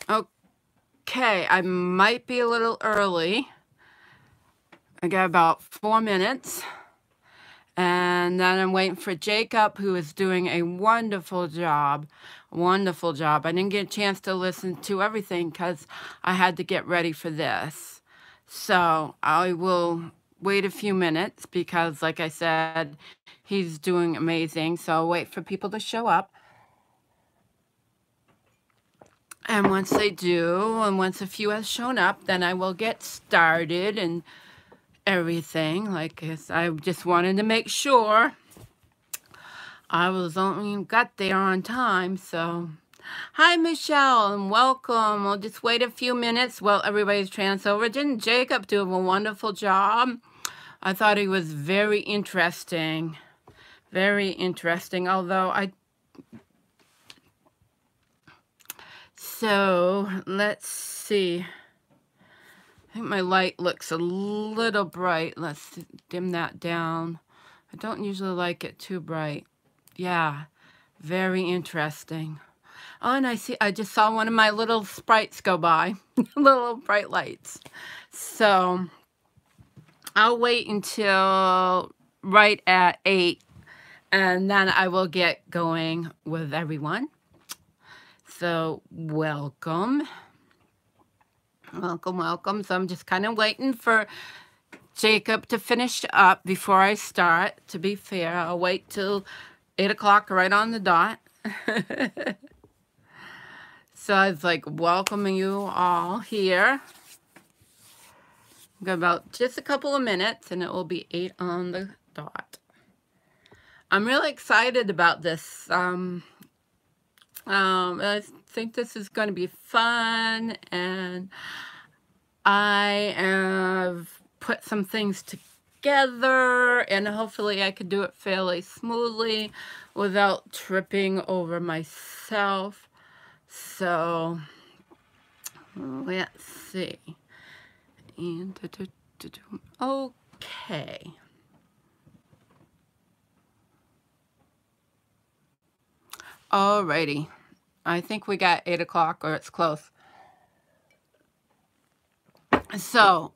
Okay, I might be a little early. I got about 4 minutes. And then I'm waiting for Jacob, who is doing a wonderful job. Wonderful job. I didn't get a chance to listen to everything because I had to get ready for this. So I will wait a few minutes because, like I said, he's doing amazing. So I'll wait for people to show up. And once they do, and once a few has shown up, then I will get started and everything. Like I just wanted to make sure I was only got there on time. So hi, Michelle, and welcome. We'll just wait a few minutes while everybody's transferred over. Didn't Jacob do a wonderful job? I thought he was very interesting. Very interesting, although So, let's see. I think my light looks a little bright. Let's dim that down. I don't usually like it too bright. Yeah, very interesting. Oh, and I just saw one of my little sprites go by. Little bright lights. So, I'll wait until right at 8, and then I will get going with everyone. So, welcome. Welcome, welcome. So I'm just kind of waiting for Jacob to finish up before I start. To be fair, I'll wait till 8 o'clock right on the dot. So I was like welcoming you all here. I've got about just a couple of minutes and it will be 8 on the dot. I'm really excited about this. I think this is going to be fun, and I have put some things together, and hopefully I could do it fairly smoothly without tripping over myself. So let's see. And okay. Alrighty. I think we got 8 o'clock, or it's close. So,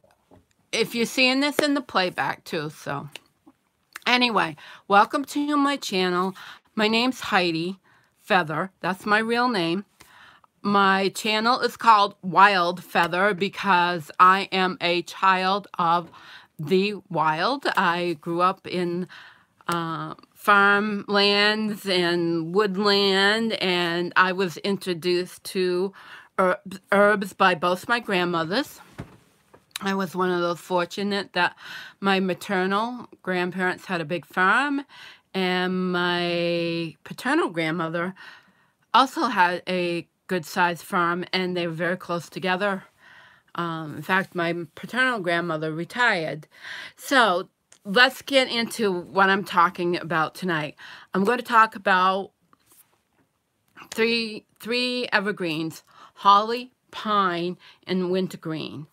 if you're seeing this in the playback too, so. Anyway, welcome to my channel. My name's Heidi Feather. That's my real name. My channel is called Wild Feather because I am a child of the wild. I grew up in farmlands and woodland, and I was introduced to herbs by both my grandmothers. I was one of those fortunate that my maternal grandparents had a big farm, and my paternal grandmother also had a good-sized farm, and they were very close together. In fact, my paternal grandmother retired. So let's get into what I'm talking about tonight. I'm going to talk about three evergreens: holly, pine, and wintergreen.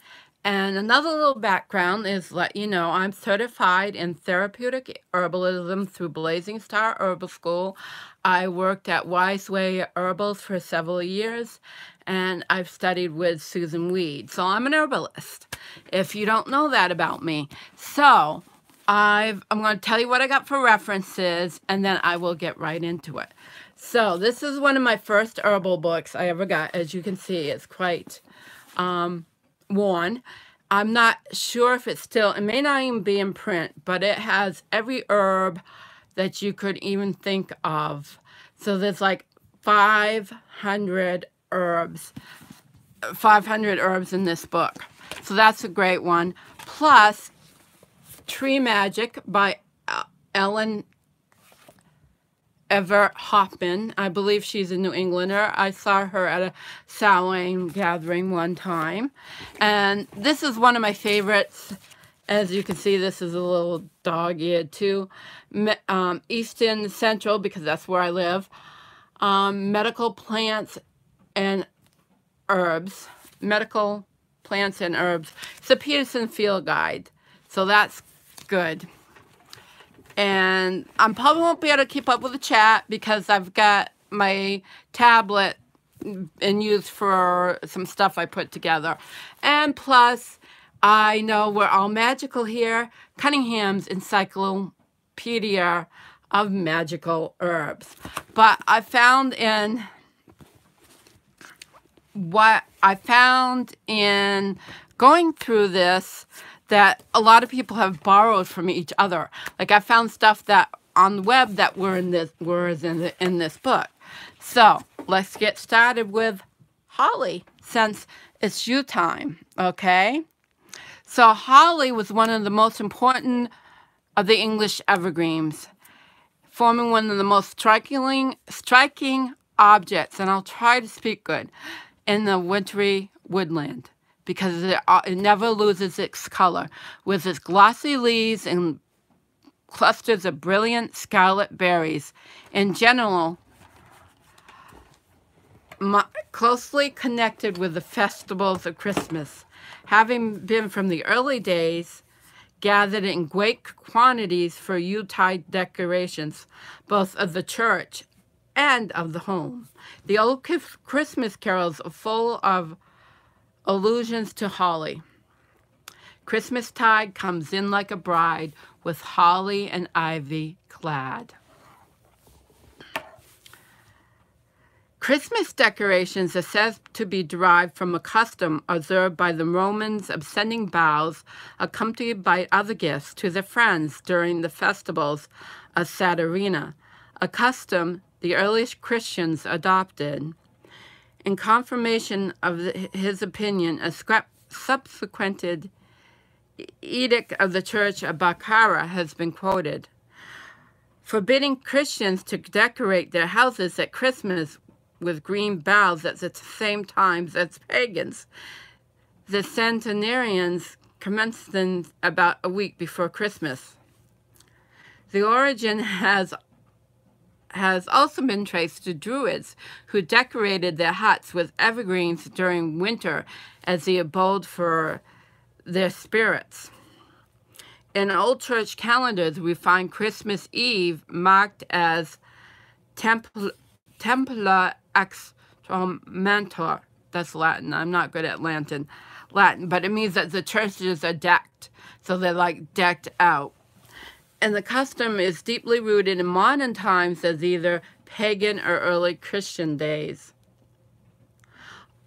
And another little background is let you know I'm certified in therapeutic herbalism through Blazing Star Herbal School. I worked at Wise Way Herbals for several years, and I've studied with Susan Weed. So I'm an herbalist, if you don't know that about me. So I'm going to tell you what I got for references, and then I will get right into it. So this is one of my first herbal books I ever got. As you can see, it's quite worn. I'm not sure if it's still, it may not even be in print, but it has every herb that you could even think of. So there's like 500 herbs. 500 herbs in this book. So that's a great one. Plus, Tree Magic by Ellen Ever Hoffman. I believe she's a New Englander. I saw her at a Samhain gathering one time. And this is one of my favorites. As you can see, this is a little dog-eared too. Easton Central, because that's where I live. Medical Plants and Herbs. Medical Plants and Herbs. It's a Peterson Field Guide. So that's good. And I probably won't be able to keep up with the chat because I've got my tablet and used for some stuff I put together. And plus, I know we're all magical here. Cunningham's Encyclopedia of Magical Herbs. But I found in going through this that a lot of people have borrowed from each other. Like I found stuff that on the web that in this book. So let's get started with holly since it's you time, okay? So holly was one of the most important of the English evergreens, forming one of the most striking objects, and I'll try to speak good, in the wintry woodland because it never loses its color, with its glossy leaves and clusters of brilliant scarlet berries. In general, closely connected with the festivals of Christmas, having been from the early days gathered in great quantities for Yuletide decorations, both of the church and of the home. The old Christmas carols are full of allusions to holly. Christmastide comes in like a bride, with holly and ivy clad. Christmas decorations are said to be derived from a custom observed by the Romans of sending boughs accompanied by other gifts to their friends during the festivals of Saturnalia, a custom the earliest Christians adopted. In confirmation of his opinion, a subsequent edict of the Church of Baccarat has been quoted, forbidding Christians to decorate their houses at Christmas with green boughs at the same time as pagans. The centenarians commenced then about a week before Christmas. The origin has also been traced to Druids who decorated their huts with evergreens during winter as the abode for their spirits. In old church calendars, we find Christmas Eve marked as Templa Extramentor. That's Latin. I'm not good at Latin, but it means that the churches are decked. So they're like decked out. And the custom is deeply rooted in modern times as either pagan or early Christian days.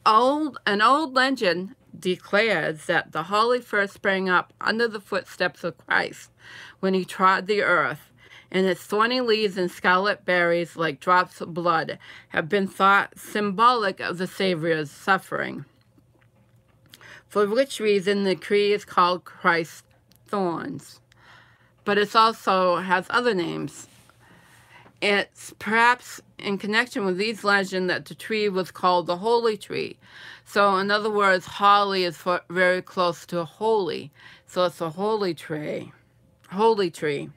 An old legend declares that the holly first sprang up under the footsteps of Christ when he trod the earth, and its thorny leaves and scarlet berries, like drops of blood, have been thought symbolic of the Savior's suffering, for which reason the tree is called Christ's thorns. But it also has other names. It's perhaps in connection with these legends that the tree was called the holy tree. So in other words, holly is very close to holy. So it's a holy tree. Holy tree.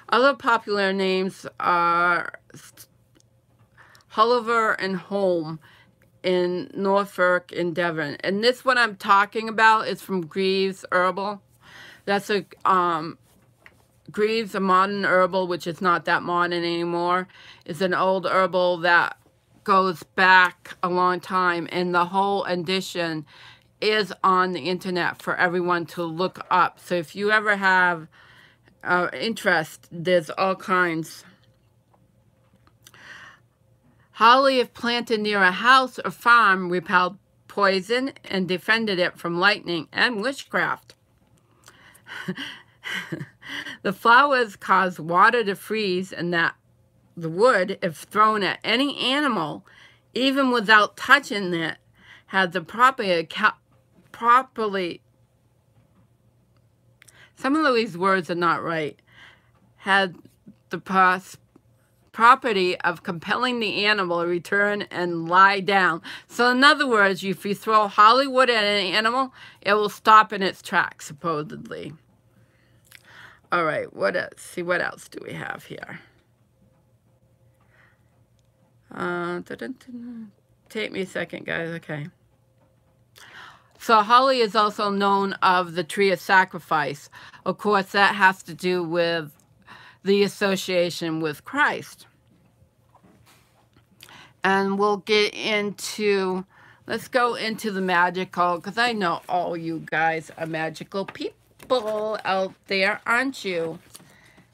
Other popular names are Hulliver and Holm in Norfolk and Devon. And this one I'm talking about is from Greaves Herbal. That's Greaves, a modern herbal, which is not that modern anymore, is an old herbal that goes back a long time, and the whole edition is on the internet for everyone to look up. So if you ever have interest, there's all kinds. Holly, if planted near a house or farm, repelled poison and defended it from lightning and witchcraft. The flowers cause water to freeze, and that the wood, if thrown at any animal, even without touching it, has the properly. Some of these words are not right. Had the property of compelling the animal to return and lie down. So in other words, if you throw Hollywood at an animal, it will stop in its tracks, supposedly. All right, what else? See, what else do we have here? Take me a second, guys. Okay. So holly is also known of the tree of sacrifice. Of course, that has to do with the association with Christ. And we'll get into, let's go into the magical, because I know all you guys are magical people out there, aren't you?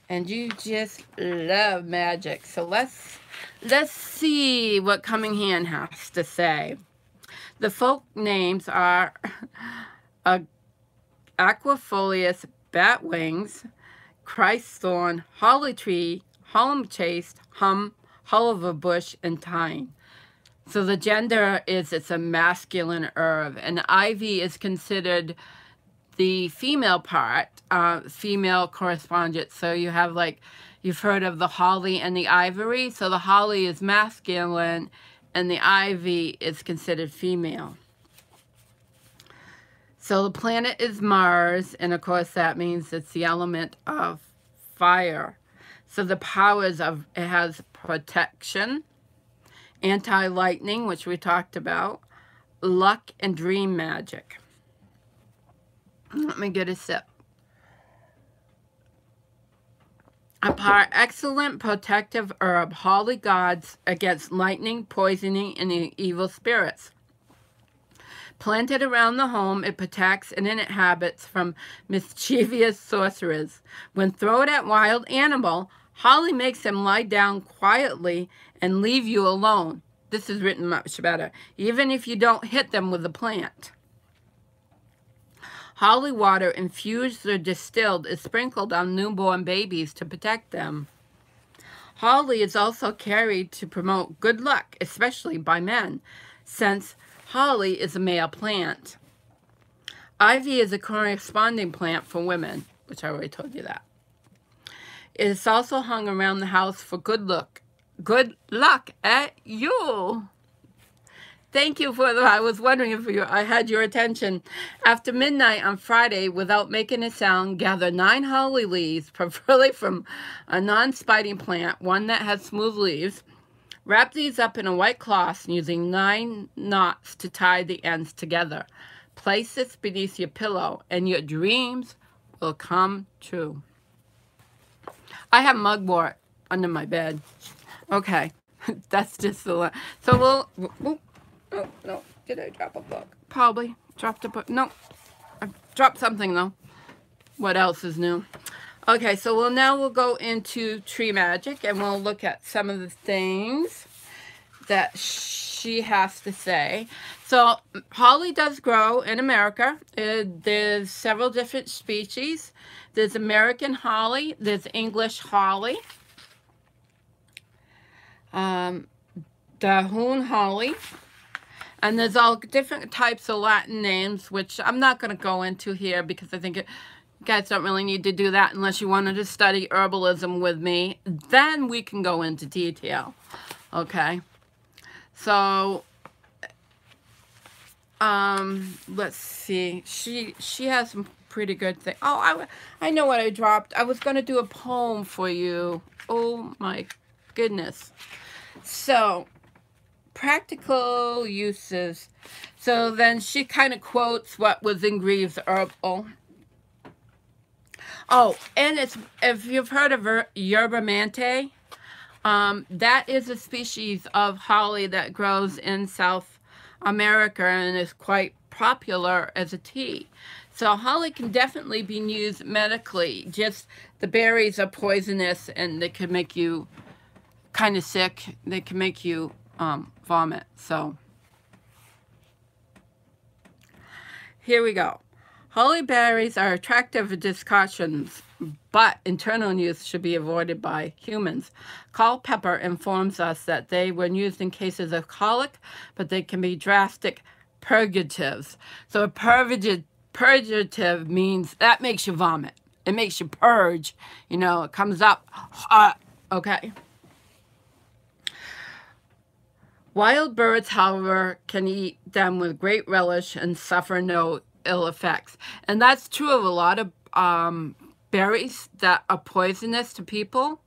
And you just love magic. So let's see what Coming Hand has to say. The folk names are Aquifolius batwings, Christ thorn, holly tree, holm chaste, Hulliver bush, and thyme. So the gender is it's a masculine herb, and ivy is considered the female part, female correspondent. So you have, like, you've heard of the holly and the ivory. So the holly is masculine and the ivy is considered female. So the planet is Mars, and of course that means it's the element of fire. So the powers of, it has protection, anti-lightning, which we talked about, luck, and dream magic. Let me get a sip. A excellent protective herb, holly guards against lightning, poisoning, and evil spirits. Planted around the home, it protects and it inhabits from mischievous sorcerers. When thrown at wild animal, holly makes them lie down quietly and leave you alone. This is written much better, even if you don't hit them with the plant. Holly water infused or distilled is sprinkled on newborn babies to protect them. Holly is also carried to promote good luck, especially by men, since holly is a male plant. Ivy is a corresponding plant for women, which I already told you that. It is also hung around the house for good luck at Yule. Thank you for that. I was wondering if I had your attention. After midnight on Friday, without making a sound, gather 9 holly leaves, preferably from a non-spiting plant, one that has smooth leaves. Wrap these up in a white cloth using 9 knots to tie the ends together. Place this beneath your pillow and your dreams will come true. I have mugwort under my bed. Okay, that's just the one. So we'll, oh, no, did I drop a book? Probably dropped a book. No, I dropped something though. What else is new? Okay, so we'll go into tree magic, and we'll look at some of the things that she has to say. So holly does grow in America. There's several different species. There's American holly. There's English holly. Dahoon holly. And there's all different types of Latin names, which I'm not going to go into here because I think you guys don't really need to do that unless you wanted to study herbalism with me. Then we can go into detail. Okay. So, let's see. She has some pretty good things. Oh, I know what I dropped. I was going to do a poem for you. Oh, my goodness. So, practical uses. So then she kind of quotes what was in Greaves' herbal. Oh, and if you've heard of Yerba Monta, that is a species of holly that grows in South America and is quite popular as a tea. So holly can definitely be used medically. Just the berries are poisonous and they can make you kind of sick. They can make you vomit. So here we go. Holly berries are attractive discussions, but internal use should be avoided by humans. Col pepper informs us that they were used in cases of colic, but they can be drastic purgatives. So a purgative means that makes you vomit. It makes you purge. You know, it comes up hot. Okay. Wild birds, however, can eat them with great relish and suffer no ill effects. And that's true of a lot of berries that are poisonous to people.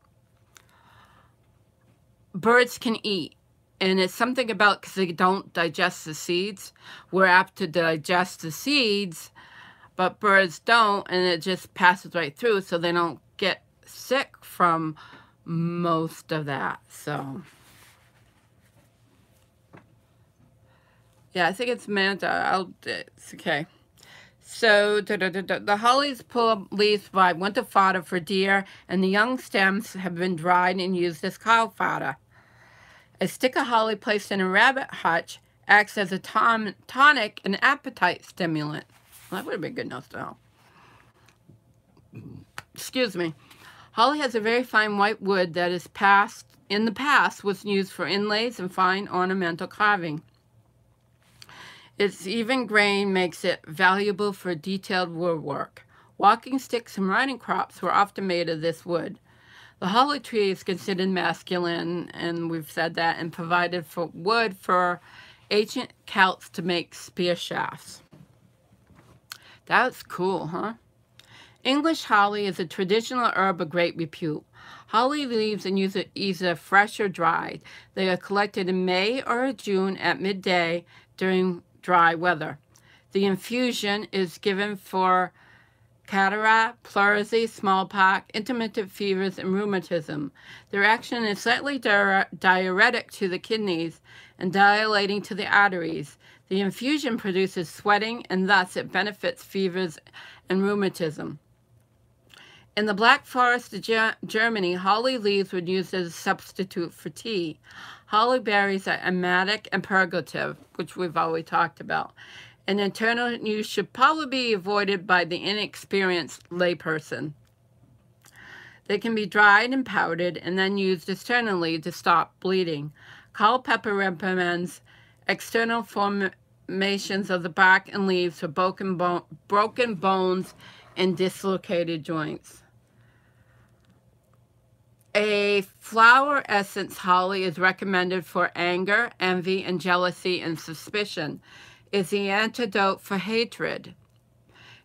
Birds can eat. And it's something about because they don't digest the seeds. We're apt to digest the seeds, but birds don't, and it just passes right through, so they don't get sick from most of that. So Yeah, I think it's Manta. It's okay. So, the hollies pull leaves by winter fodder for deer, and the young stems have been dried and used as cow fodder. A stick of holly placed in a rabbit hutch acts as a tonic and appetite stimulant. Well, that would have been good enough to know. Excuse me. Holly has a very fine white wood that in the past was used for inlays and fine ornamental carving. Its even grain makes it valuable for detailed woodwork. Walking sticks and riding crops were often made of this wood. The holly tree is considered masculine, and we've said that, and provided for wood for ancient Celts to make spear shafts. That's cool, huh? English holly is a traditional herb of great repute. Holly leaves are either fresh or dried. They are collected in May or June at midday during dry weather. The infusion is given for cataract, pleurisy, smallpox, intermittent fevers, and rheumatism. Their action is slightly diuretic to the kidneys and dilating to the arteries. The infusion produces sweating, and thus it benefits fevers and rheumatism. In the Black Forest of Germany, holly leaves were used as a substitute for tea. Holly berries are aromatic and purgative, which we've already talked about. An internal use should probably be avoided by the inexperienced layperson. They can be dried and powdered and then used externally to stop bleeding. Culpeper recommends external formations of the bark and leaves for broken bones and dislocated joints. A flower essence holly is recommended for anger, envy, and jealousy and suspicion. Is the antidote for hatred.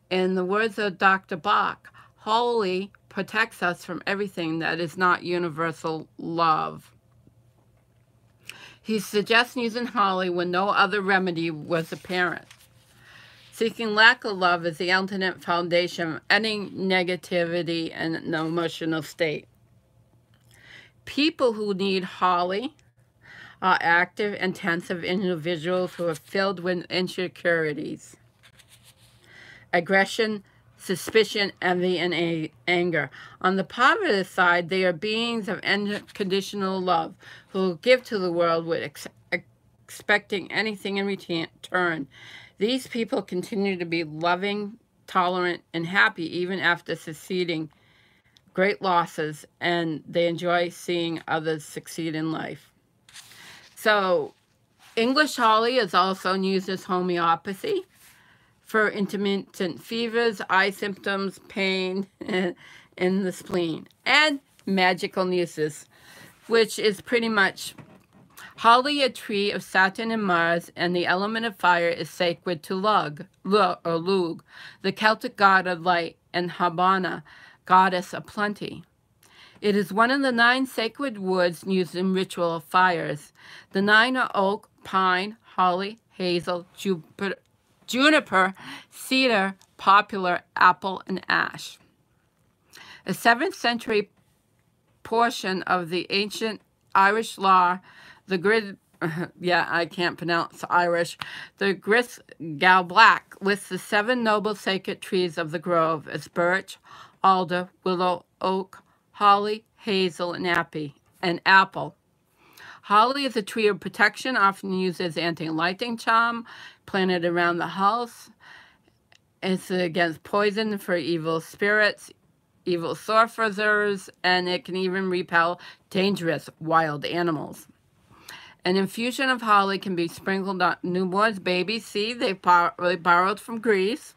In the words of Dr. Bach, holly protects us from everything that is not universal love. He suggests using holly when no other remedy was apparent. Seeking lack of love is the ultimate foundation of any negativity and an emotional state. People who need holly are active, intensive individuals who are filled with insecurities, aggression, suspicion, envy, and anger. On the positive side, they are beings of unconditional love who give to the world with expecting anything in return. These people continue to be loving, tolerant, and happy even after succeeding great losses, and they enjoy seeing others succeed in life. So, English holly is also used as homeopathy for intermittent fevers, eye symptoms, pain in the spleen, and magical uses, which is pretty much holly, a tree of Saturn and Mars, and the element of fire is sacred to Lug, the Celtic god of light, and Habana, goddess of plenty. It is one of the 9 sacred woods used in ritual fires. The 9 are oak, pine, holly, hazel, juniper, cedar, poplar, apple, and ash. A 7th century portion of the ancient Irish law, the Gris Gal Black, lists the 7 noble sacred trees of the grove as birch, alder, willow, oak, holly, hazel, and apple. Holly is a tree of protection, often used as anti-lighting charm, planted around the house. It's against poison for evil spirits, evil sorcerers, and it can even repel dangerous wild animals. An infusion of holly can be sprinkled on newborns, babies. See, they borrowed from Greece.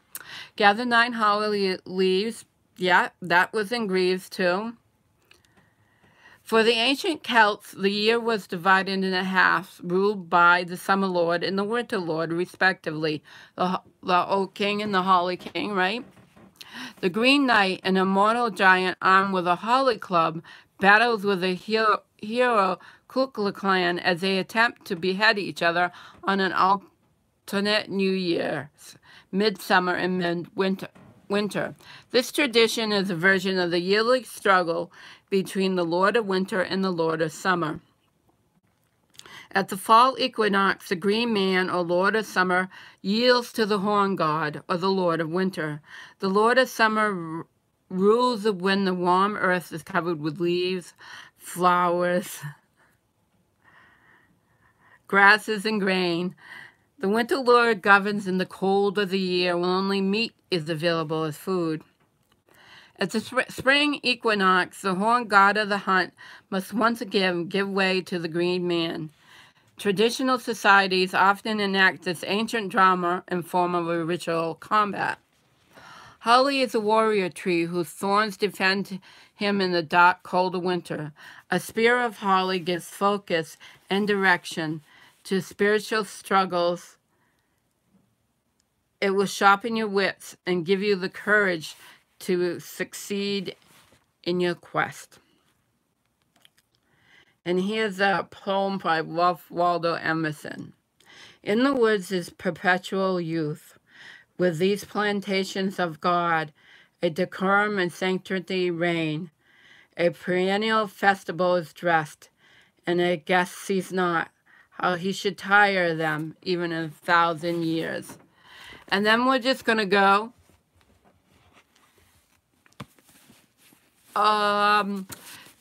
Gather 9 holly leaves. Yeah, that was in Greece too. For the ancient Celts, the year was divided in half, ruled by the Summer Lord and the Winter Lord, respectively. The Oak King and the Holly King, right? The Green Knight, an immortal giant armed with a holly club, battles with a hero Ku Klux Klan as they attempt to behead each other on an alternate New Year's, midsummer and winter. This tradition is a version of the yearly struggle between the Lord of Winter and the Lord of Summer. At the fall equinox, the green man, or Lord of Summer, yields to the horn god, or the Lord of Winter. The Lord of Summer rules when the warm earth is covered with leaves, flowers, grasses, and grain. The Winter Lord governs in the cold of the year when only meat is available as food. At the spring equinox, the horn god of the hunt must once again give way to the green man. Traditional societies often enact this ancient drama in form of a ritual combat. Holly is a warrior tree whose thorns defend him in the dark, cold of winter. A spear of holly gives focus and direction to spiritual struggles. It will sharpen your wits and give you the courage to succeed in your quest. And here's a poem by Ralph Waldo Emerson. In the woods is perpetual youth. With these plantations of God, a decorum and sanctity reign. A perennial festival is dressed, and a guest sees not how he should tire them even in 1,000 years. And then we're just going to go.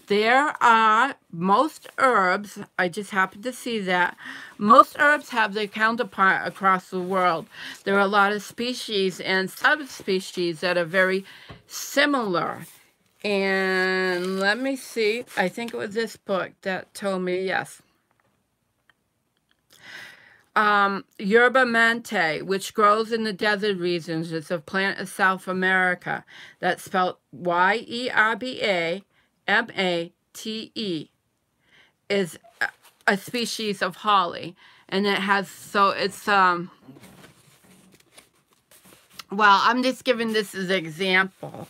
There are most herbs, I just happened to see that, most herbs have their counterpart across the world. There are a lot of species and subspecies that are very similar. And let me see, I think it was this book that told me, yes. Yerba Monta, which grows in the desert regions, is a plant of South America that's spelled Yerba Mate, is a species of holly. And it has, so it's, well, I'm just giving this as an example.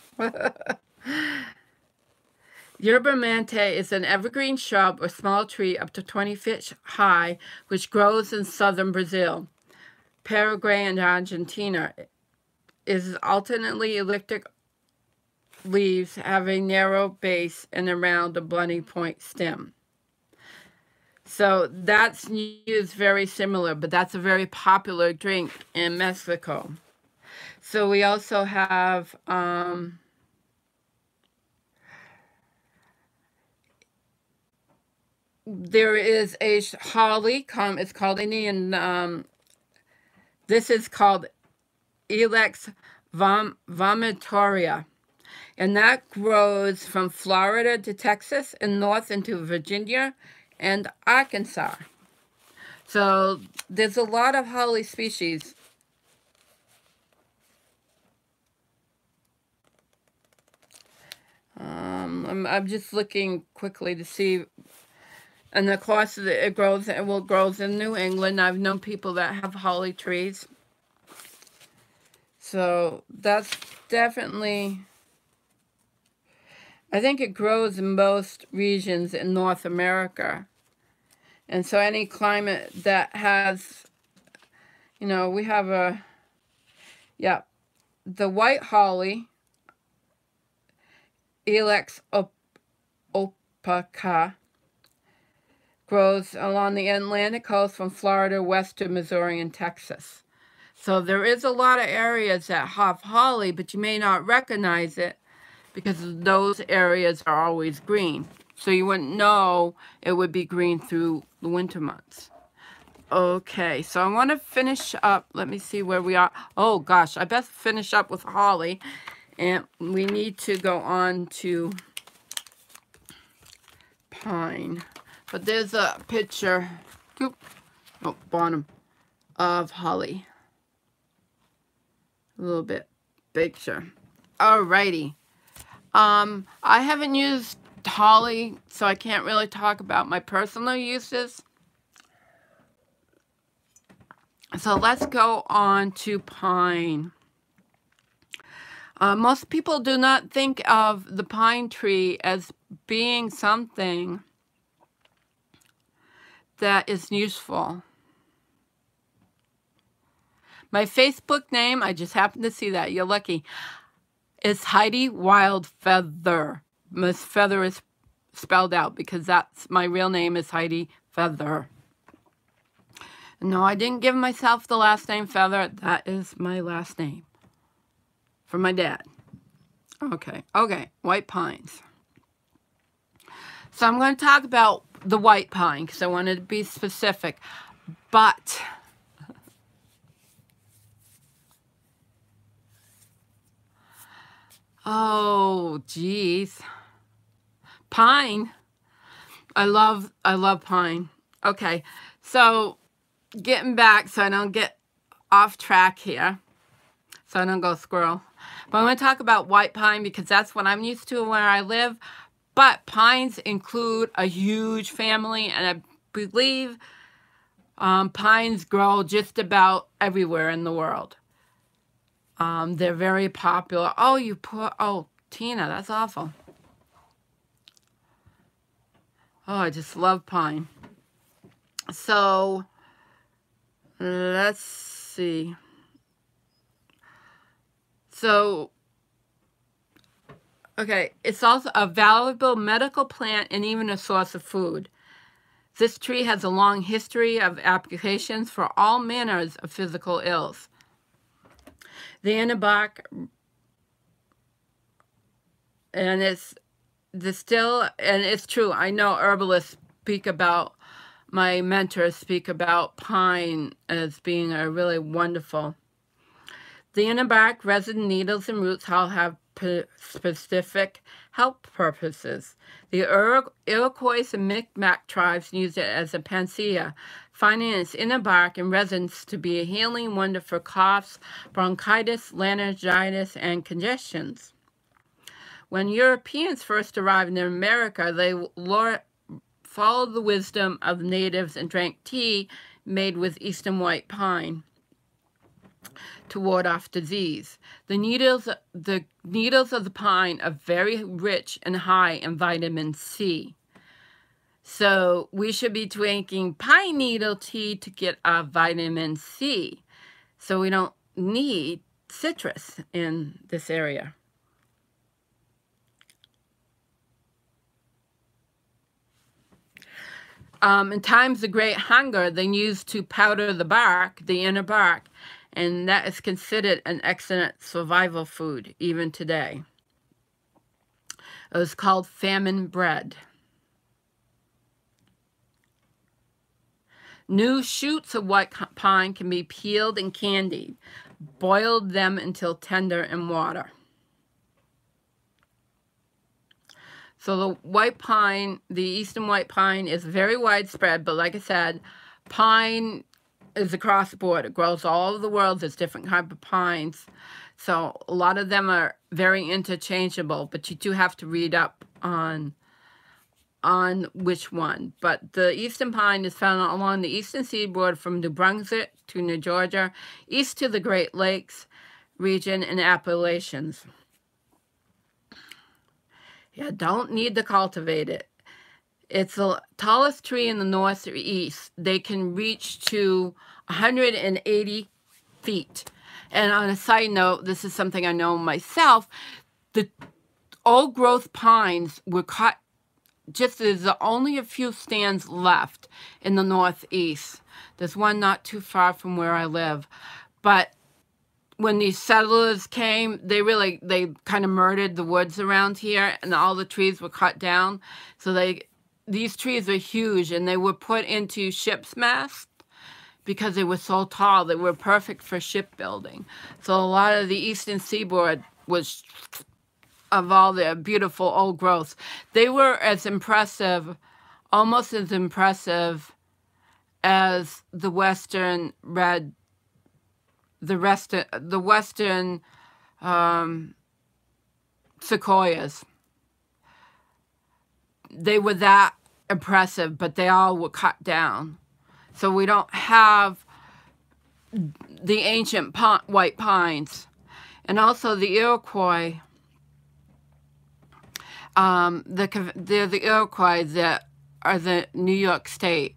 Yerba Monta is an evergreen shrub or small tree up to 20 feet high, which grows in southern Brazil, Paraguay, and Argentina. It is alternately elliptic leaves have a narrow base and around a blunt point stem. So that's used very similar, but that's a very popular drink in Mexico. So we also have there is a holly, it's called Indian, this is called Ilex vomitoria. And that grows from Florida to Texas and north into Virginia and Arkansas. So there's a lot of holly species. I'm just looking quickly to see. And of course, it grows in New England. I've known people that have holly trees. So that's definitely, I think it grows in most regions in North America. And so any climate that has, you know, we have a, yeah, the white holly, Ilex opaca, grows along the Atlantic coast from Florida west to Missouri and Texas. So there is a lot of areas that have holly, but you may not recognize it because those areas are always green. So you wouldn't know it would be green through the winter months. Okay, so I want to finish up. Let me see where we are. Oh gosh, I best finish up with holly. And we need to go on to pine. But there's a picture, bottom, of holly. A little bit picture. Alrighty. I haven't used holly, so I can't really talk about my personal uses. So let's go on to pine. Most people do not think of the pine tree as being something that is useful. My Facebook name, I just happened to see that, you're lucky, is Heidi Wildfeather. Miss Feather is spelled out because that's my real name is Heidi Feather. No, I didn't give myself the last name Feather. That is my last name from my dad. Okay, white pines. So I'm going to talk about the white pine because I wanted to be specific. But oh, geez. Pine. I love pine. Okay, so getting back so I don't get off track here, so I don't go squirrel. But I'm going to talk about white pine because that's what I'm used to where I live. But pines include a huge family, and I believe pines grow just about everywhere in the world. They're very popular. Oh, Tina, that's awful. Oh, I just love pine. So, let's see. So, okay, it's also a valuable medical plant and even a source of food. This tree has a long history of applications for all manners of physical ills. The inner bark, and it's true. I know herbalists speak about, my mentors speak about pine as being a really wonderful. The inner bark, resin, needles, and roots all have specific health purposes. The Iroquois and Micmac tribes used it as a panacea, finding its inner bark and resins to be a healing wonder for coughs, bronchitis, laryngitis, and congestions. When Europeans first arrived in America, they followed the wisdom of the natives and drank tea made with eastern white pine to ward off disease. The needles of the pine are very rich and high in vitamin C. So we should be drinking pine needle tea to get our vitamin C. So we don't need citrus in this area. In times of great hunger, they used to powder the bark, the inner bark, and that is considered an excellent survival food even today. It was called famine bread. New shoots of white pine can be peeled and candied. Boiled them until tender in water. So the white pine, the eastern white pine, is very widespread, but like I said, pine is across the board. It grows all over the world. There's different kinds of pines. So a lot of them are very interchangeable, but you do have to read up on which one. But the eastern pine is found along the eastern seaboard from New Brunswick to New Georgia, east to the Great Lakes region and Appalachians. You don't need to cultivate it. It's the tallest tree in the northeast. They can reach to 180 feet. And on a side note, this is something I know myself, the old growth pines were cut, just there's only a few stands left in the northeast. There's one not too far from where I live. But when these settlers came, they kind of murdered the woods around here, and all the trees were cut down. So these trees are huge, and they were put into ship's masts because they were so tall. They were perfect for shipbuilding. So a lot of the eastern seaboard was of all the beautiful old growths. They were as impressive, almost as impressive as the western red. The western sequoias. They were that impressive, but they all were cut down. So we don't have the ancient white pines. And also the Iroquois, they're the Iroquois that are the New York State.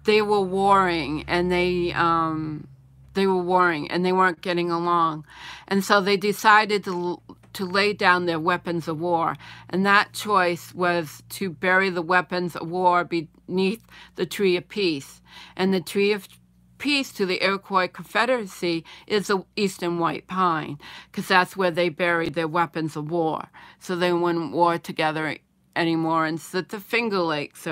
They were warring, and they weren't getting along. And so they decided to to lay down their weapons of war. And that choice was to bury the weapons of war beneath the Tree of Peace. And the Tree of Peace to the Iroquois Confederacy is the eastern white pine, because that's where they buried their weapons of war. So they wouldn't war together anymore. And so the Finger Lakes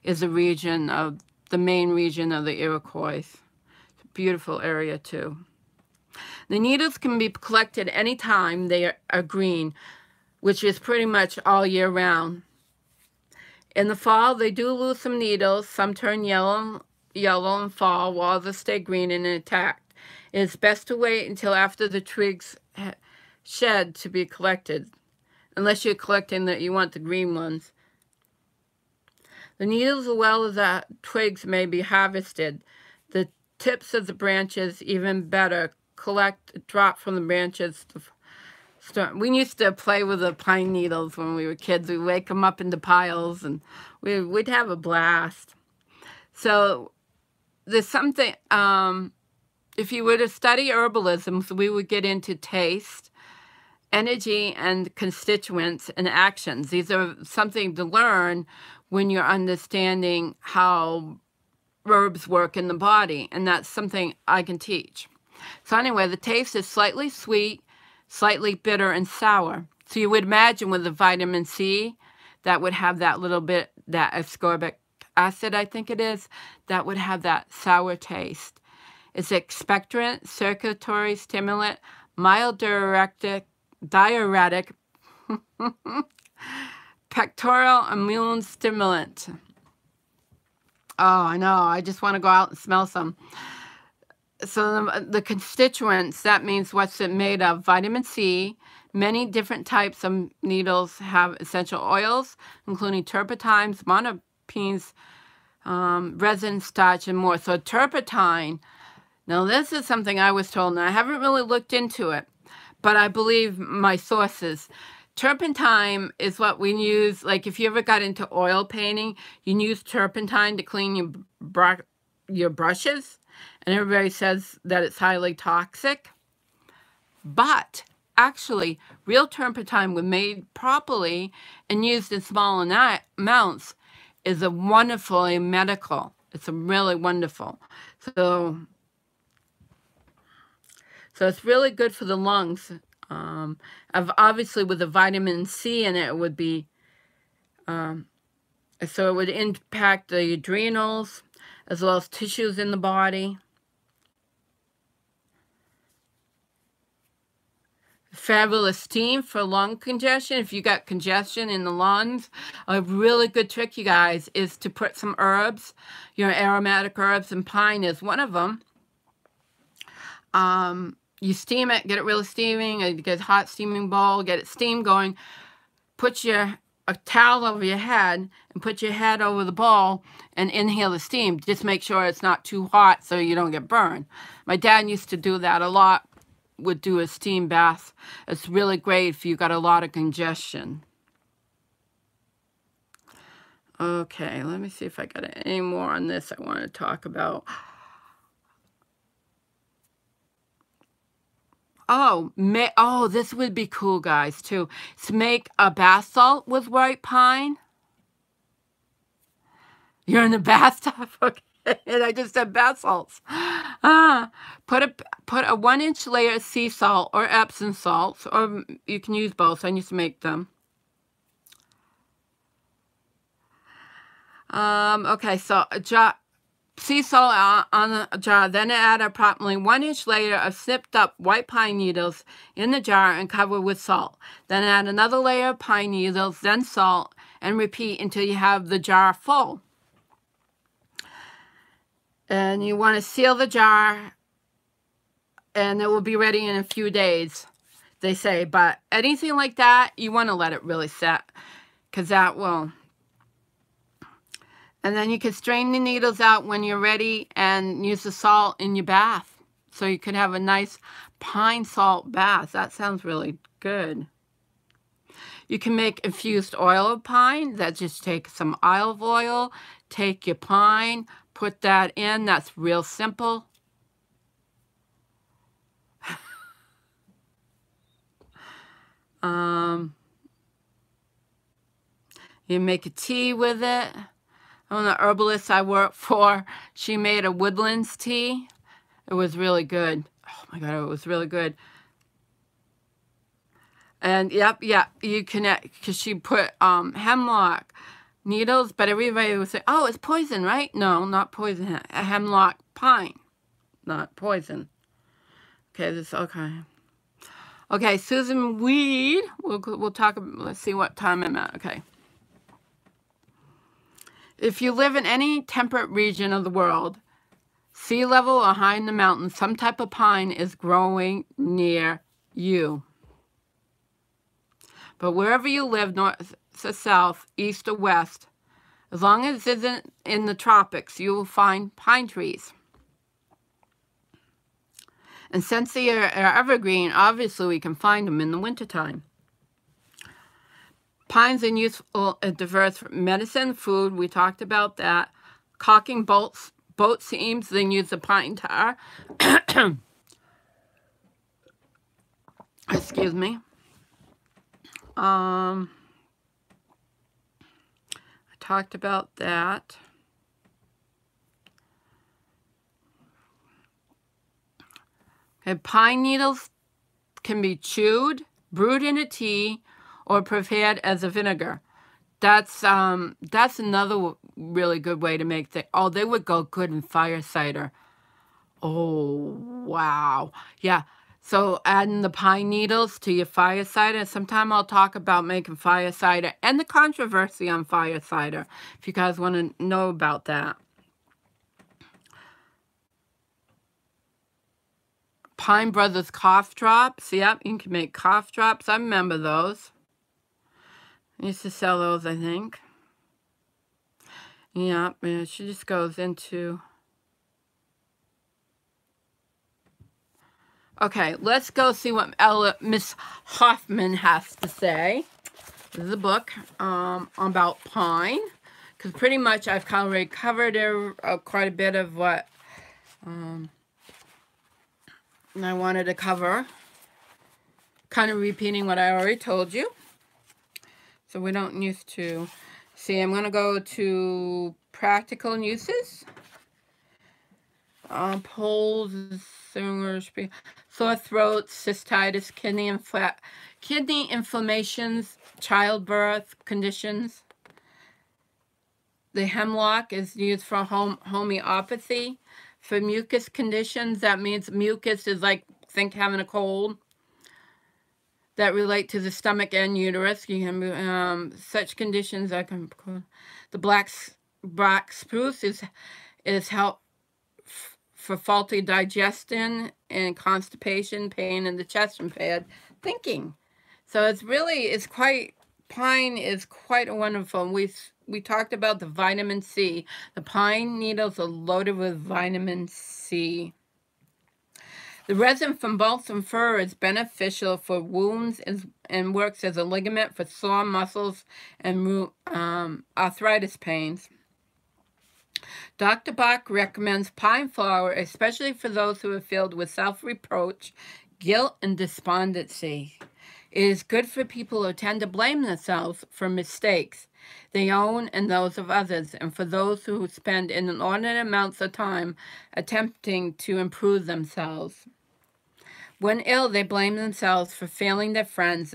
is a region of the main region of the Iroquois. It's a beautiful area too. The needles can be collected anytime they are green, which is pretty much all year round. In the fall, they do lose some needles. Some turn yellow in fall, while others stay green and intact. It is best to wait until after the twigs shed to be collected, unless you're collecting you want the green ones. The needles as well as the twigs may be harvested. The tips of the branches, even better, drop from the branches. We used to play with the pine needles when we were kids. We'd wake them up into piles, and we'd have a blast. So there's something, if you were to study herbalism, we would get into taste, energy, and constituents and actions. These are something to learn when you're understanding how herbs work in the body, and that's something I can teach. So anyway, the taste is slightly sweet, slightly bitter, and sour. So you would imagine with the vitamin C, that would have that little bit, that ascorbic acid, I think it is, that would have that sour taste. It's expectorant, circulatory stimulant, mild diuretic, pectoral immune stimulant. Oh, I know. I just want to go out and smell some. So the constituents, that means what's it made of. Vitamin C. Many different types of needles have essential oils, including turpentines, monopenes, resin, starch, and more. So turpentine, now this is something I was told, and I haven't really looked into it, but I believe my sources. Turpentine is what we use, like if you ever got into oil painting, you use turpentine to clean your brushes, and everybody says that it's highly toxic. But actually, real turpentine, when made properly and used in small amounts, is a wonderfully medical. It's a really wonderful. So it's really good for the lungs. Obviously, with the vitamin C in it, it would be, so it would impact the adrenals as well as tissues in the body. Fabulous steam for lung congestion. If you got congestion in the lungs, a really good trick, you guys, is to put some herbs, aromatic herbs, and pine is one of them. You steam it, get it really steaming, get a hot steaming bowl, get it steam going, put a towel over your head, and put your head over the bowl, and inhale the steam. Just make sure it's not too hot so you don't get burned. My dad used to do that a lot, would do a steam bath. It's really great if you got a lot of congestion. Okay, let me see if I got any more on this I want to talk about. Oh, this would be cool, guys, too. To make a bath salt with white pine. You're in the bathtub? Okay. And I just said bath salts. Put a 1-inch layer of sea salt or Epsom salts, or you can use both. I used to make them. Okay, so a jar, sea salt on a jar. Then add approximately 1-inch layer of snipped up white pine needles in the jar and cover with salt. Then add another layer of pine needles, then salt, and repeat until you have the jar full. And you want to seal the jar, and it will be ready in a few days, they say. But anything like that, you want to let it really set, because that will. And then you can strain the needles out when you're ready and use the salt in your bath. So you could have a nice pine salt bath. That sounds really good. You can make infused oil of pine. That just take some olive oil, take your pine, put that in. That's real simple. Um, you make a tea with it. On the herbalist I work for, she made a woodlands tea. It was really good. Oh my God, it was really good. And yep, you connect, because she put hemlock needles, but everybody would say, oh, it's poison, right? No, not poison. A hemlock pine, not poison. Okay, okay. Okay, Susan Weed. We'll talk. Let's see what time I'm at. Okay. If you live in any temperate region of the world, sea level or high in the mountains, some type of pine is growing near you. But wherever you live, north to south, east or west, as long as it isn't in the tropics, you will find pine trees. And since they are evergreen, obviously we can find them in the wintertime. Pines are useful and diverse for medicine, food, we talked about that. Caulking boat seams, then use the pine tar. Excuse me. I talked about that. Okay, pine needles can be chewed, brewed in a tea, or prepared as a vinegar. That's another really good way to make things. Oh, they would go good in fire cider. Oh, wow. Yeah. So adding the pine needles to your fire cider. Sometime I'll talk about making fire cider and the controversy on fire cider, if you guys want to know about that. Pine Brothers cough drops. Yep, you can make cough drops. I remember those. I used to sell those, I think. Yeah, she just goes into... Okay, let's go see what Miss Hoffman has to say. This is a book about pine, because pretty much I've already covered quite a bit of what I wanted to cover. Kind of repeating what I already told you. So we don't need to... See, I'm going to go to practical uses. Poles, sore throat, cystitis, kidney inflammations, childbirth conditions. The hemlock is used for homeopathy. For mucus conditions, that means mucus is like, think having a cold. That relate to the stomach and uterus. You can such conditions that can. The black spruce is help for faulty digestion and constipation, pain in the chest and bad thinking. So pine is quite a wonderful. We talked about the vitamin C. The pine needles are loaded with vitamin C. The resin from balsam fir is beneficial for wounds and works as a ligament for sore muscles and arthritis pains. Dr. Bach recommends pine flower, especially for those who are filled with self-reproach, guilt, and despondency. It is good for people who tend to blame themselves for mistakes they own and those of others, and for those who spend inordinate amounts of time attempting to improve themselves. When ill, they blame themselves for failing their friends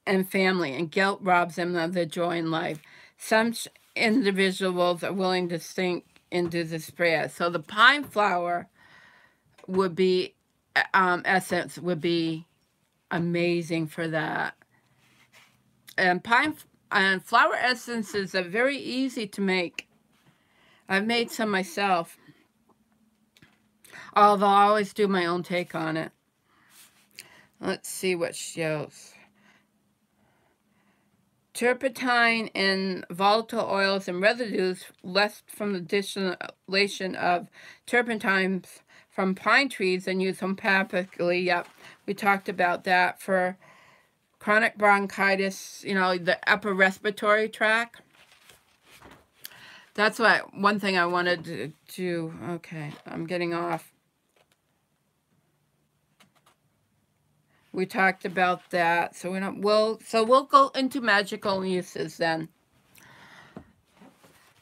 and family, and guilt robs them of their joy in life. Some individuals are willing to sink into despair. So the pine flower would be, essence would be amazing for that. And flower essences are very easy to make. I've made some myself. Although I always do my own take on it. Let's see what shows. Turpentine and volatile oils and residues left from the distillation of turpentines from pine trees and used homeopathically. Yep, we talked about that for chronic bronchitis, the upper respiratory tract. That's one thing I wanted to do. Okay, I'm getting off. We talked about that. So we'll go into magical uses then.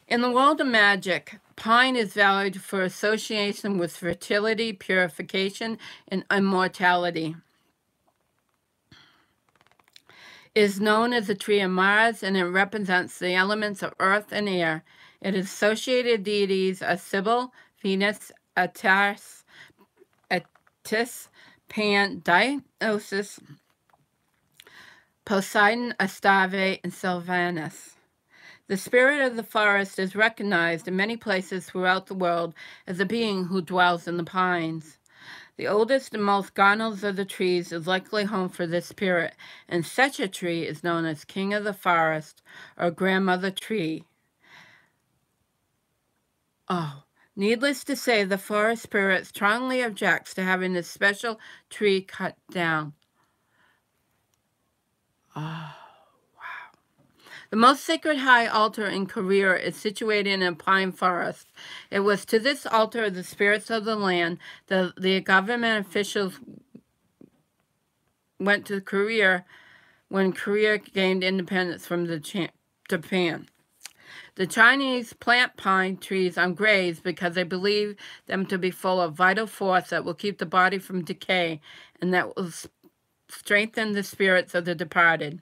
In the world of magic, pine is valued for association with fertility, purification, and immortality. It is known as the tree of Mars, and it represents the elements of earth and air. Its associated deities are Sibyl, Venus, Attis, Pan, Dionysus, Poseidon, Astarte, and Sylvanus. The spirit of the forest is recognized in many places throughout the world as a being who dwells in the pines. The oldest and most garnered of the trees is likely home for this spirit, and such a tree is known as King of the Forest or Grandmother Tree. Oh, needless to say, the forest spirit strongly objects to having this special tree cut down. Oh, wow. The most sacred high altar in Korea is situated in a pine forest. It was to this altar the spirits of the land that the government officials went to Korea when Korea gained independence from Japan. The Chinese plant pine trees on graves because they believe them to be full of vital force that will keep the body from decay and that will strengthen the spirits of the departed.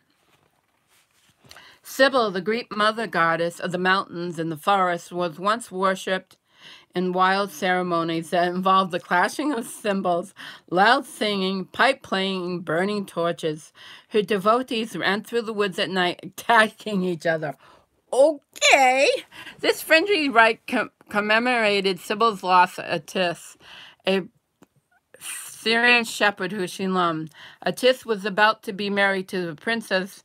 Sibyl, the Greek mother goddess of the mountains and the forest, was once worshipped in wild ceremonies that involved the clashing of cymbals, loud singing, pipe playing, and burning torches. Her devotees ran through the woods at night, attacking each other. Okay. This frenzy rite commemorated Sibyl's loss of Attis, a Syrian shepherd who she loved. Attis was about to be married to the princess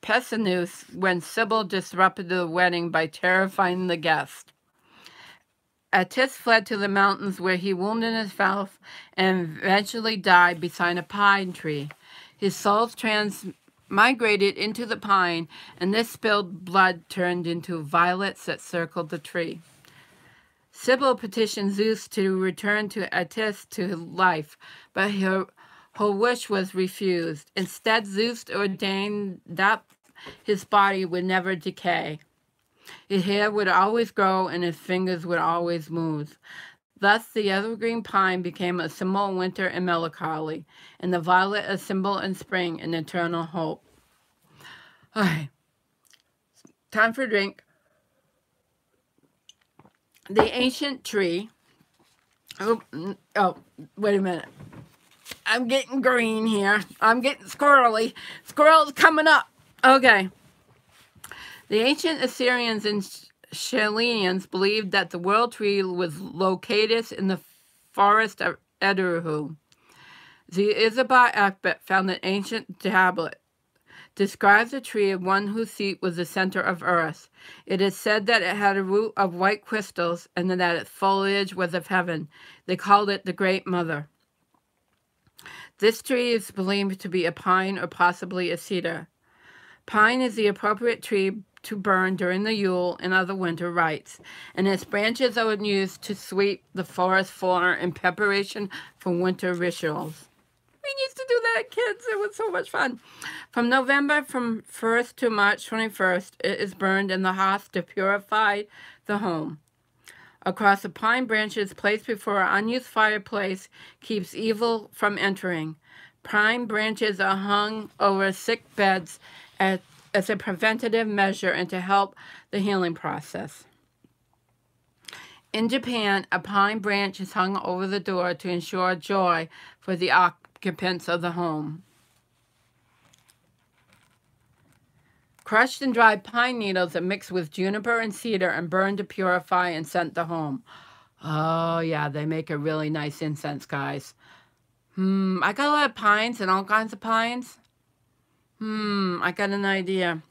Pessinus when Sibyl disrupted the wedding by terrifying the guests. Attis fled to the mountains where he wounded himself and eventually died beside a pine tree. His soul transmigrated into the pine, and this spilled blood turned into violets that circled the tree. Sibyl petitioned Zeus to return to Attis to life, but her wish was refused. Instead, Zeus ordained that his body would never decay. His hair would always grow and his fingers would always move. Thus, the evergreen pine became a symbol of winter and melancholy, and the violet a symbol in spring and eternal hope. All right, time for a drink. The ancient tree. Oh, wait a minute. I'm getting green here. I'm getting squirrely. Squirrel's coming up. Okay. The ancient Assyrians and Chaldeans believed that the world tree was located in the forest of Eduhu. The Isabah Akbat found an ancient tablet. Describes a tree of one whose seat was the center of earth. It is said that it had a root of white crystals and that its foliage was of heaven. They called it the Great Mother. This tree is believed to be a pine or possibly a cedar. Pine is the appropriate tree to burn during the Yule and other winter rites, and its branches are used to sweep the forest floor in preparation for winter rituals. We used to do that, kids. It was so much fun. From November 1st to March 21st, it is burned in the hearth to purify the home. Across the pine branches placed before an unused fireplace keeps evil from entering. Pine branches are hung over sick beds as a preventative measure and to help the healing process. In Japan, a pine branch is hung over the door to ensure joy for the occupants of the home. Crushed and dried pine needles are mixed with juniper and cedar and burned to purify and scent the home. Oh, yeah, they make a really nice incense, guys. I got a lot of pines and all kinds of pines. I got an idea.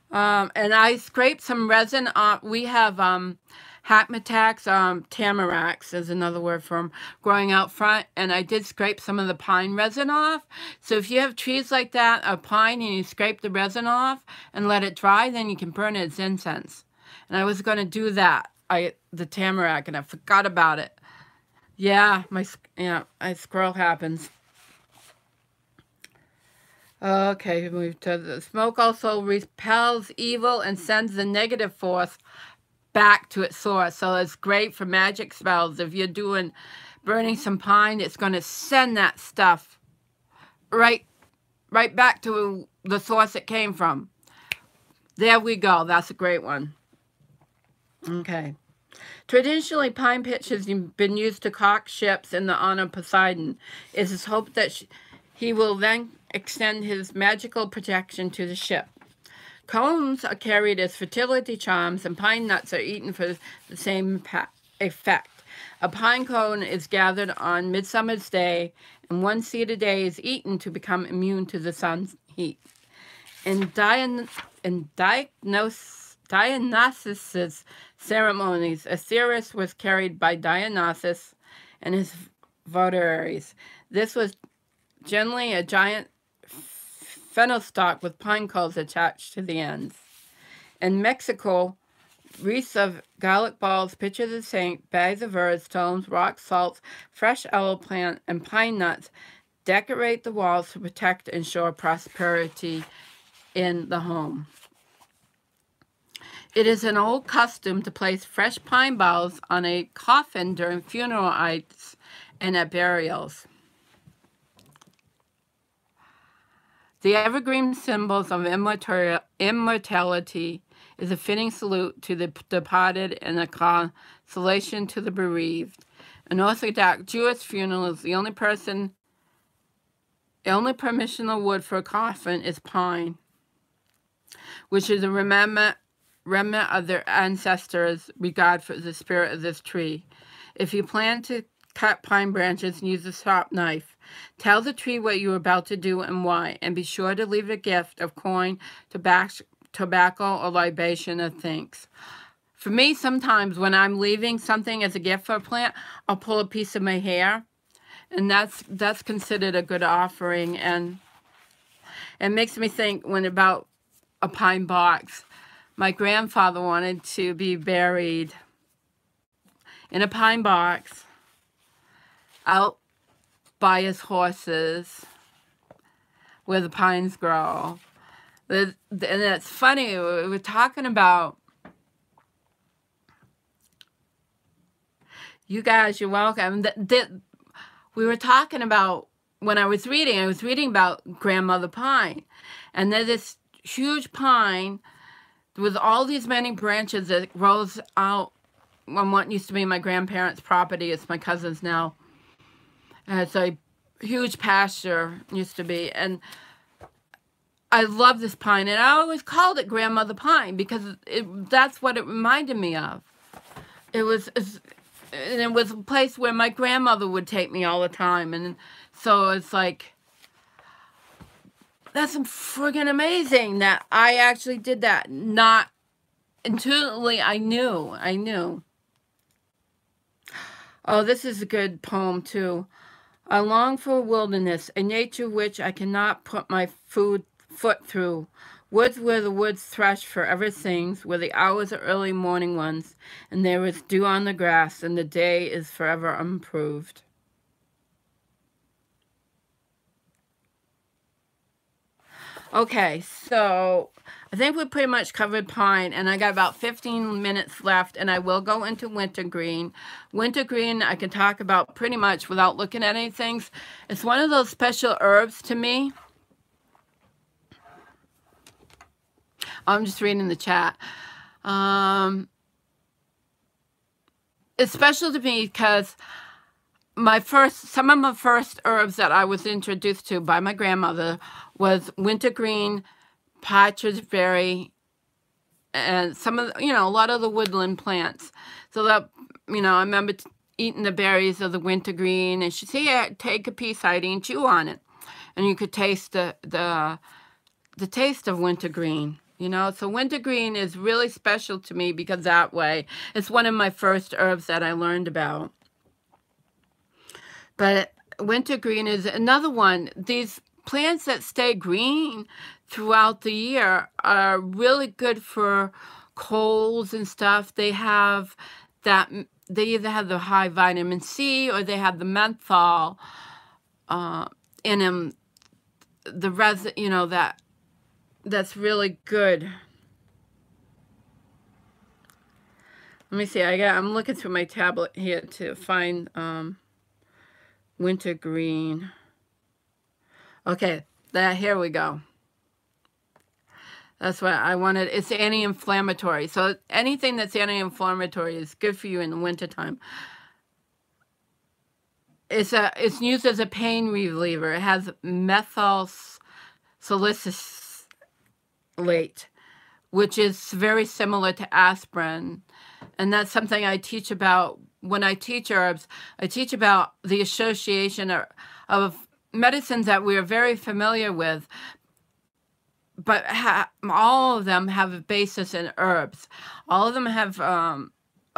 And I scraped some resin off. We have hackmatax, tamaracks is another word for them, growing out front. And I did scrape some of the pine resin off. So if you have trees like that, a pine, and you scrape the resin off and let it dry, then you can burn it as incense. And I was going to do that, the tamarack, and I forgot about it. Yeah, my squirrel happens. Okay, move to the smoke also repels evil and sends the negative force back to its source. So it's great for magic spells. If you're burning some pine, it's going to send that stuff right back to the source it came from. There we go. That's a great one. Okay. Traditionally, pine pitch has been used to caulk ships in the honor of Poseidon. It is hoped that he will then extend his magical protection to the ship. Cones are carried as fertility charms, and pine nuts are eaten for the same effect. A pine cone is gathered on Midsummer's Day, and 1 seed a day is eaten to become immune to the sun's heat. In Dionysus' ceremonies, a cerris was carried by Dionysus and his votaries. This was generally a giant fennel stalk with pine cones attached to the ends. In Mexico, wreaths of garlic balls, pictures of saints, bags of herbs, stones, rocks, salts, fresh aloe plant, and pine nuts decorate the walls to protect and ensure prosperity in the home. It is an old custom to place fresh pine boughs on a coffin during funeral rites and at burials. The evergreen symbols of immortality is a fitting salute to the departed and a consolation to the bereaved. An Orthodox Jewish funeral is the only permissional wood for a coffin is pine, which is a remnant of their ancestors' regard for the spirit of this tree. If you plan to cut pine branches and use a sharp knife, tell the tree what you are about to do and why, and be sure to leave a gift of coin, tobacco, or libation of thanks. For me, sometimes when I'm leaving something as a gift for a plant, I'll pull a piece of my hair, and that's considered a good offering. And it makes me think about a pine box. My grandfather wanted to be buried in a pine box out by his horses where the pines grow. And it's funny, we were talking about, you guys, you're welcome. We were talking about, when I was reading about grandmother pine. And there's this huge pine with all these many branches that grows out on what used to be my grandparents' property. It's my cousin's now. And it's a huge pasture, used to be. And I love this pine. And I always called it grandmother pine because that's what it reminded me of. It was a place where my grandmother would take me all the time. And so it's like, that's friggin' amazing that I actually did that. Not intuitively, I knew. Oh, this is a good poem, too. I long for a wilderness, a nature which I cannot put my foot through. Woods where the woods thrush forever sings, where the hours are early morning ones, and there is dew on the grass, and the day is forever improved. Okay, so I think we pretty much covered pine, and I got about 15 minutes left, and I will go into wintergreen. Wintergreen I can talk about pretty much without looking at anything. It's one of those special herbs to me. I'm just reading the chat. It's special to me because some of my first herbs that I was introduced to by my grandmother was wintergreen, partridge berry, and a lot of the woodland plants. So that, I remember eating the berries of the wintergreen, and she'd say, yeah, take a piece, Heidi, and chew on it. And you could taste the taste of wintergreen, So wintergreen is really special to me because that way, it's one of my first herbs that I learned about. But wintergreen is another one. These plants that stay green throughout the year are really good for colds and stuff. They have that they either have the high vitamin C or they have the menthol in them. The resin, you know, that's really good. Let me see. I'm looking through my tablet here to find Wintergreen. Okay, here we go. That's what I wanted. It's anti-inflammatory. So anything that's anti-inflammatory is good for you in the wintertime. It's used as a pain reliever. It has methyl salicylate, which is very similar to aspirin. And that's something I teach about when I teach herbs. I teach about the association of medicines that we are very familiar with, but all of them have a basis in herbs. All of them have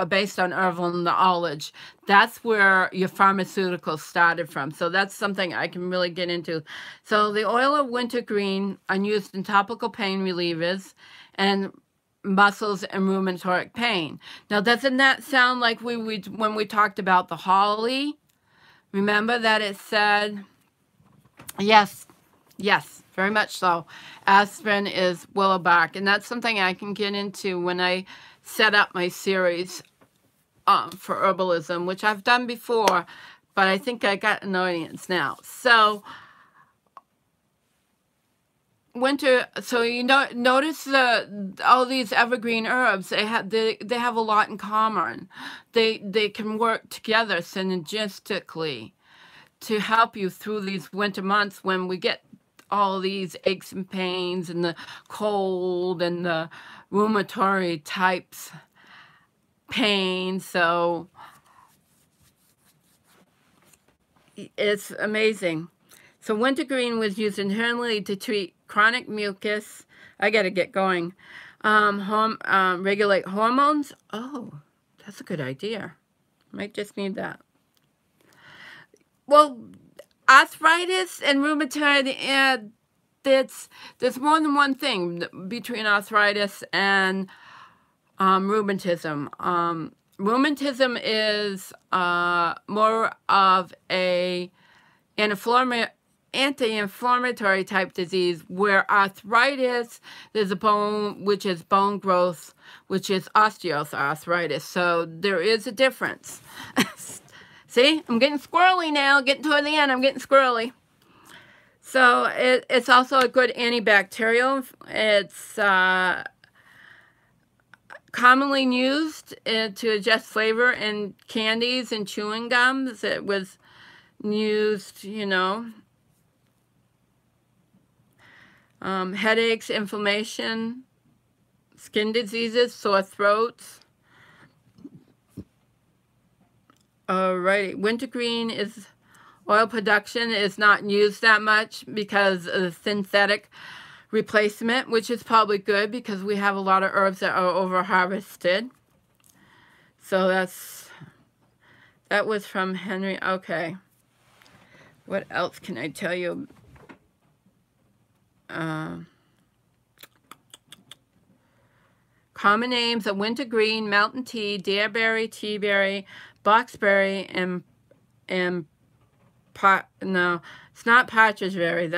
based on herbal knowledge. That's where your pharmaceuticals started from. So that's something I can really get into. So the oil of wintergreen are used in topical pain relievers and muscles and rheumatoid pain. Now, doesn't that sound like when we talked about the holly? Remember that it said, yes, very much so. Aspirin is willow bark, and that's something I can get into when I set up my series for herbalism, which I've done before, but I think I got an audience now. So so you know, notice all these evergreen herbs, they have a lot in common. They can work together synergistically to help you through these winter months when we get all these aches and pains and the cold and the rheumatoid types pain. So it's amazing. So wintergreen was used internally to treat chronic mucus. I got to get going. Regulate hormones. Oh, that's a good idea. Might just need that. Well, arthritis and rheumatoid, there's more than one thing between arthritis and rheumatism. Rheumatism is more of a anti-inflammatory type disease, where arthritis, there's a bone, which is bone growth, which is osteoarthritis. So there is a difference. See, I'm getting squirrely now. Getting toward the end, I'm getting squirrely. So it's also a good antibacterial. It's commonly used to adjust flavor in candies and chewing gums. It was used, you know, headaches, inflammation, skin diseases, sore throats. Alrighty, wintergreen oil production is not used that much because of the synthetic replacement, which is probably good because we have a lot of herbs that are over harvested. So that was from Henry. Okay, what else can I tell you? Common names are wintergreen, mountain tea, deerberry, teaberry, boxberry, and no, it's not partridgeberry.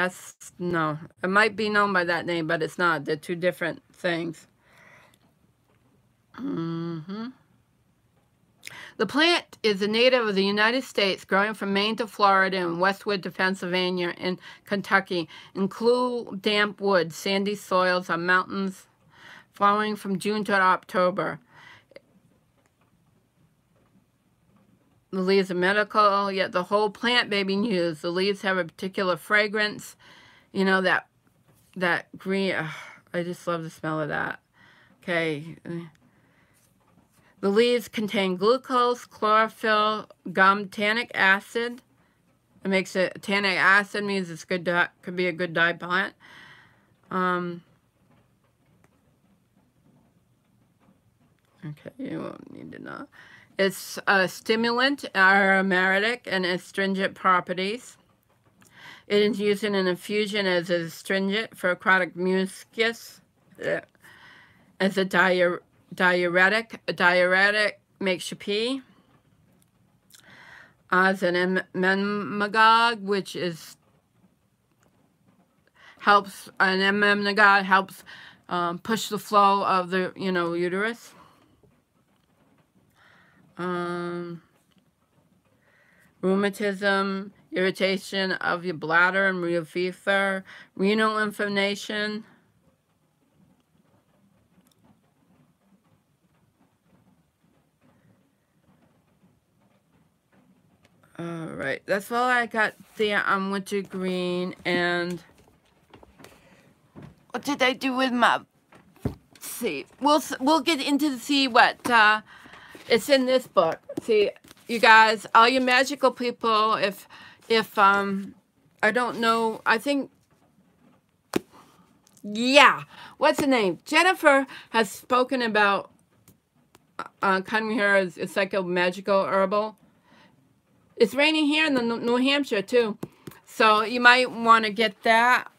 No, it might be known by that name, but it's not. They're two different things. The plant is a native of the United States, growing from Maine to Florida and westward to Pennsylvania and Kentucky, in cool, damp woods, sandy soils on mountains, flowering from June to October. The leaves are medical, yet the whole plant may be used. The leaves have a particular fragrance. You know, that green, I just love the smell of that. Okay. The leaves contain glucose, chlorophyll, gum, tannic acid. It makes it, tannic acid means it's good, could be a good dye plant. Okay, you won't need to know. It's a stimulant, aromatic, and astringent properties. It is used in an infusion as an astringent for chronic mucus, as a diuretic. A diuretic makes you pee. Zememagog, which is helps, an ememnagog helps push the flow of the, uterus. Rheumatism, irritation of your bladder and renal fever, renal inflammation. All right, that's all I got there on Wintergreen. And what did I do with my? Let's see, we'll get into the see what it's in this book. See, you guys, all you magical people, if I don't know, I think, yeah, what's the name? Jennifer has spoken about coming here as it's like a magical herbal. It's raining here in the New Hampshire too, so you might want to get that.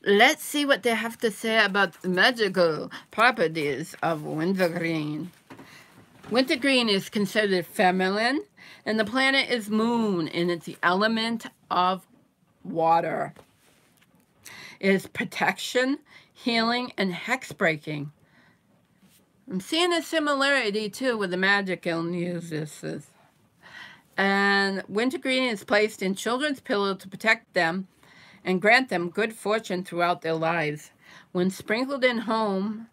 Let's see what they have to say about the magical properties of Wintergreen. Wintergreen is considered feminine, and the planet is moon, and it's the element of water. It is protection, healing, and hex breaking. I'm seeing a similarity too with the magical uses. And Wintergreen is placed in children's pillows to protect them and grant them good fortune throughout their lives. When sprinkled in home,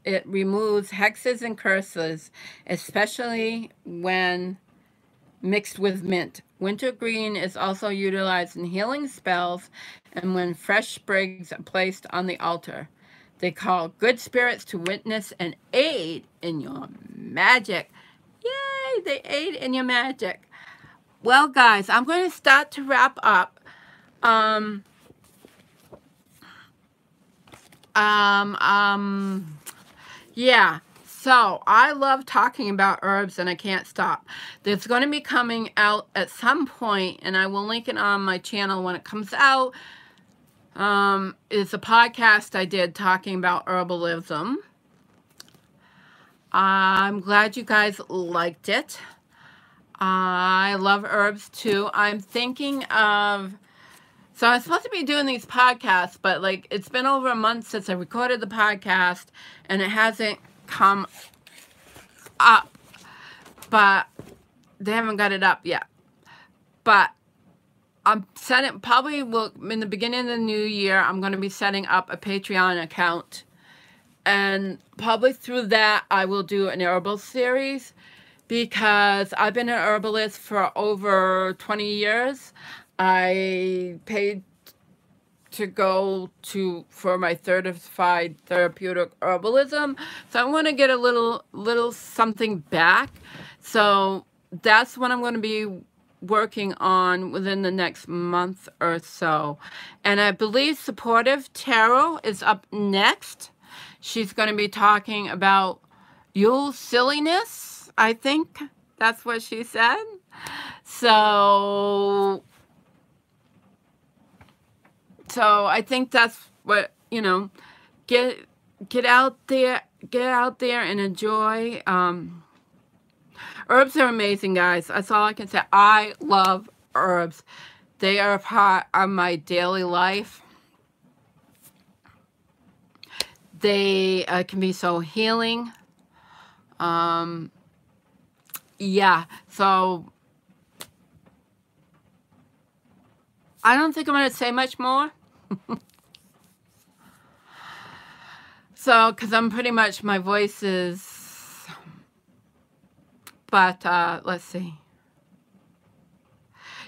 it removes hexes and curses, especially when mixed with mint. Wintergreen is also utilized in healing spells and when fresh sprigs are placed on the altar. They call good spirits to witness and aid in your magic. Yay, they aid in your magic. Well, guys, I'm going to start to wrap up. Yeah, so I love talking about herbs and I can't stop. There's going to be coming out at some point, and I will link it on my channel when it comes out. It's a podcast I did talking about herbalism. I'm glad you guys liked it. I love herbs too. I'm thinking of, so I'm supposed to be doing these podcasts, but like it's been over a month since I recorded the podcast and it hasn't come up, but they haven't got it up yet. But I'm setting, probably will, in the beginning of the new year, I'm going to be setting up a Patreon account. And probably through that, I will do an herbal series because I've been an herbalist for over 20 years. I paid to go to for my certified therapeutic herbalism. So I want to get a little something back. So that's what I'm going to be working on within the next month or so. And I believe Supportive Tarot is up next. She's going to be talking about Yule silliness, I think that's what she said. So I think that's what, you know, get out there and enjoy. Herbs are amazing, guys. That's all I can say. I love herbs. They are a part of my daily life. They can be so healing. Yeah, so I don't think I'm going to say much more. So, because I'm pretty much, my voice is, but let's see.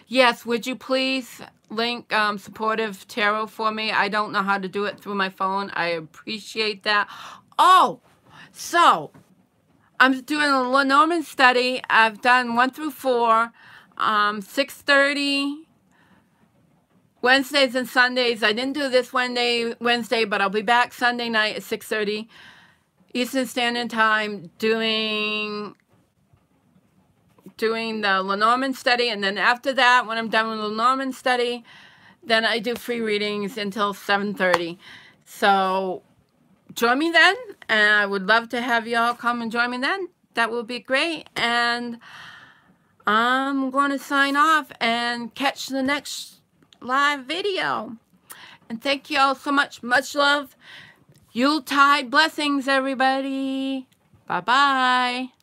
Yes, would you please link Supportive Tarot for me? I don't know how to do it through my phone. I appreciate that. Oh, so I'm doing a Lenormand study. I've done 1 through 4, 6:30, Wednesdays and Sundays. I didn't do this Wednesday, but I'll be back Sunday night at 6:30 Eastern Standard Time doing the Lenormand study. And then after that, when I'm done with the Lenormand study, then I do free readings until 7:30. So join me then, and I would love to have y'all come and join me then. That would be great. And I'm going to sign off and catch the next live video. And thank you all so much. Much love. Yuletide blessings, everybody. Bye-bye.